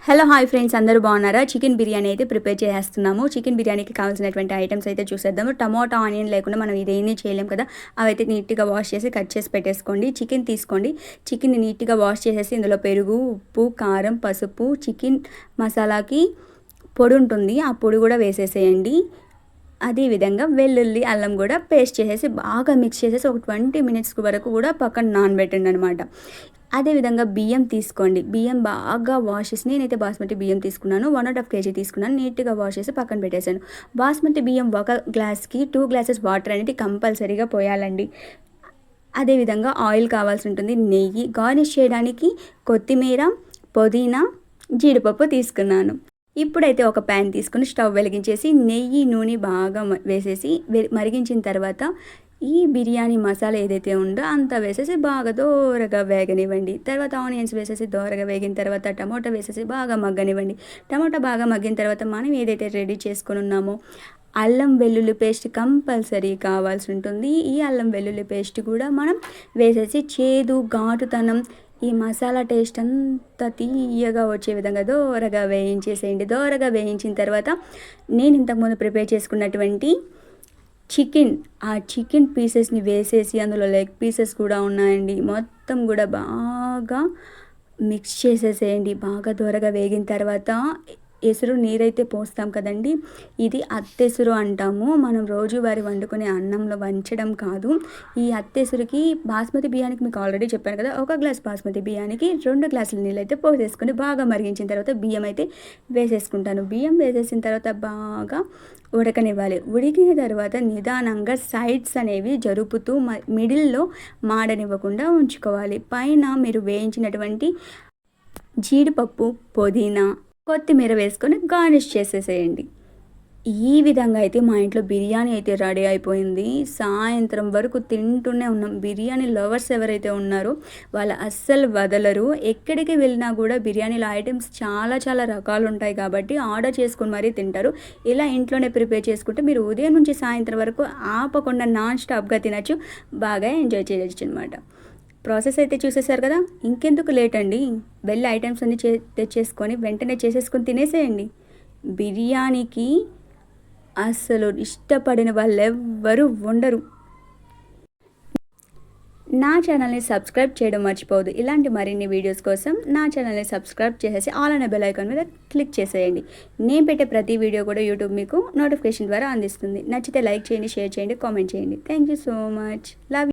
Hello hi friends, అందరూ బాగున్నారా? Chicken biryani అయితే ప్రిపేర్ చేస్తున్నాము. చికెన్ బిర్యానీకి కావాల్సినటువంటి ఐటమ్స్ అయితే చూసేద్దాము. టమాటా ఆనియన్ లేకుండా మనం ఇదేమీ చేయలేం కదా. అవైతే నీట్గా వాష్ చేసి కట్ చేసి పెట్టేసుకోండి. చికెన్ తీసుకోండి. చికెన్ని నీట్గా వాష్ చేసేసి ఇందులో పెరుగు, ఉప్పు, కారం, పసుపు, చికెన్ మసాలాకి పొడి ఉంటుంది, ఆ పొడి కూడా వేసేసేయండి. అదేవిధంగా వెల్లుల్లి, అల్లం కూడా పేస్ట్ చేసేసి బాగా మిక్స్ చేసేసి ఒక 20 మినిట్స్ వరకు కూడా పక్కన నానబెట్టండి అనమాట. అదేవిధంగా బియ్యం తీసుకోండి. బియ్యం బాగా వాష్ చేసి, నేనైతే బాస్మతి బియ్యం తీసుకున్నాను, 1.5 kg తీసుకున్నాను. నీట్గా వాష్ చేసి పక్కన పెట్టేశాను. బాస్మతి బియ్యం ఒక గ్లాస్కి 2 గ్లాసెస్ వాటర్ అనేది కంపల్సరీగా పోయాలండి. అదేవిధంగా ఆయిల్ కావాల్సి ఉంటుంది, నెయ్యి, గార్నిష్ చేయడానికి కొత్తిమీర, పుదీనా, జీడిపప్పు తీసుకున్నాను. ఇప్పుడైతే ఒక ప్యాన్ తీసుకుని స్టవ్ వెలిగించేసి నెయ్యి, నూనె బాగా వేసేసి మరిగించిన తర్వాత ఈ బిర్యానీ మసాలా ఏదైతే ఉందో అంతా వేసేసి బాగా దోరగా వేగనివ్వండి. తర్వాత ఆనియన్స్ వేసేసి దోరగా వేగిన తర్వాత టమాటా వేసేసి బాగా మగ్గనివ్వండి. టమాటా బాగా మగ్గిన తర్వాత మనం ఏదైతే రెడీ చేసుకుని ఉన్నామో అల్లం వెల్లుల్లి పేస్ట్ కంపల్సరీ కావాల్సి ఉంటుంది. ఈ అల్లం వెల్లుల్లి పేస్ట్ కూడా మనం వేసేసి చేదు, ఘాటుతనం, ఈ మసాలా టేస్ట్ అంతా తీయగా వచ్చే విధంగా దోరగా వేయించేసేయండి. దోరగా వేయించిన తర్వాత నేను ఇంతకుముందు ప్రిపేర్ చేసుకున్నటువంటి ఆ చికెన్ పీసెస్ని వేసేసి, అందులో లెగ్ పీసెస్ కూడా ఉన్నాయండి, మొత్తం కూడా బాగా మిక్స్ చేసేసేయండి. బాగా దోరగా వేగిన తర్వాత ఎసురు నీరైతే పోస్తాం కదండి, ఇది అత్తెసురు అంటాము. మనం రోజువారీ వండుకునే అన్నంలో వంచడం కాదు. ఈ అత్తెసురుకి బాస్మతి బియ్యానికి మీకు ఆల్రెడీ చెప్పాను కదా, 1 గ్లాస్ బాస్మతి బియ్యానికి 2 గ్లాసుల నీళ్ళు అయితే పోసేసుకొని బాగా మరిగించిన తర్వాత బియ్యం అయితే వేసేసుకుంటాను. బియ్యం వేసేసిన తర్వాత బాగా ఉడకనివ్వాలి. ఉడికిన తర్వాత నిదానంగా సైడ్స్ అనేవి జరుపుతూ మిడిల్లో మాడనివ్వకుండా ఉంచుకోవాలి. పైన మీరు వేయించినటువంటి జీడిపప్పు, పుదీనా, కొత్తిమీర వేసుకొని గార్నిష్ చేసేసేయండి. ఈ విధంగా అయితే మా ఇంట్లో బిర్యానీ అయితే రెడీ అయిపోయింది. సాయంత్రం వరకు తింటూనే ఉన్నాం. బిర్యానీ లవర్స్ ఎవరైతే ఉన్నారో వాళ్ళు అస్సలు వదలరు. ఎక్కడికి వెళ్ళినా కూడా బిర్యానీలో ఐటమ్స్ చాలా చాలా రకాలు ఉంటాయి కాబట్టి ఆర్డర్ చేసుకొని మరీ తింటారు. ఇలా ఇంట్లోనే ప్రిపేర్ చేసుకుంటే మీరు ఉదయం నుంచి సాయంత్రం వరకు ఆపకుండా నాన్ స్టాప్గా తినచ్చు, బాగా ఎంజాయ్ చేయొచ్చు అనమాట. ప్రాసెస్ అయితే చూసేసారు కదా, ఇంకెందుకు లేట్ అండి, వెళ్ళి ఐటమ్స్ అన్నీ తెచ్చేసుకొని వెంటనే చేసేసుకొని తినేసేయండి. బిర్యానీకి అసలు ఇష్టపడిన వాళ్ళు ఎవ్వరూ ఉండరు. నా ఛానల్ని సబ్స్క్రైబ్ చేయడం మర్చిపోవద్దు. ఇలాంటి మరిన్ని వీడియోస్ కోసం నా ఛానల్ని సబ్స్క్రైబ్ చేసేసి ఆల్ అనే బెల్ ఐకాన్ మీద క్లిక్ చేసేయండి. నేను పెట్టే ప్రతి వీడియో కూడా యూట్యూబ్ మీకు నోటిఫికేషన్ ద్వారా అందిస్తుంది. నచ్చితే లైక్ చేయండి, షేర్ చేయండి, కామెంట్ చేయండి. Thank you so much. Love.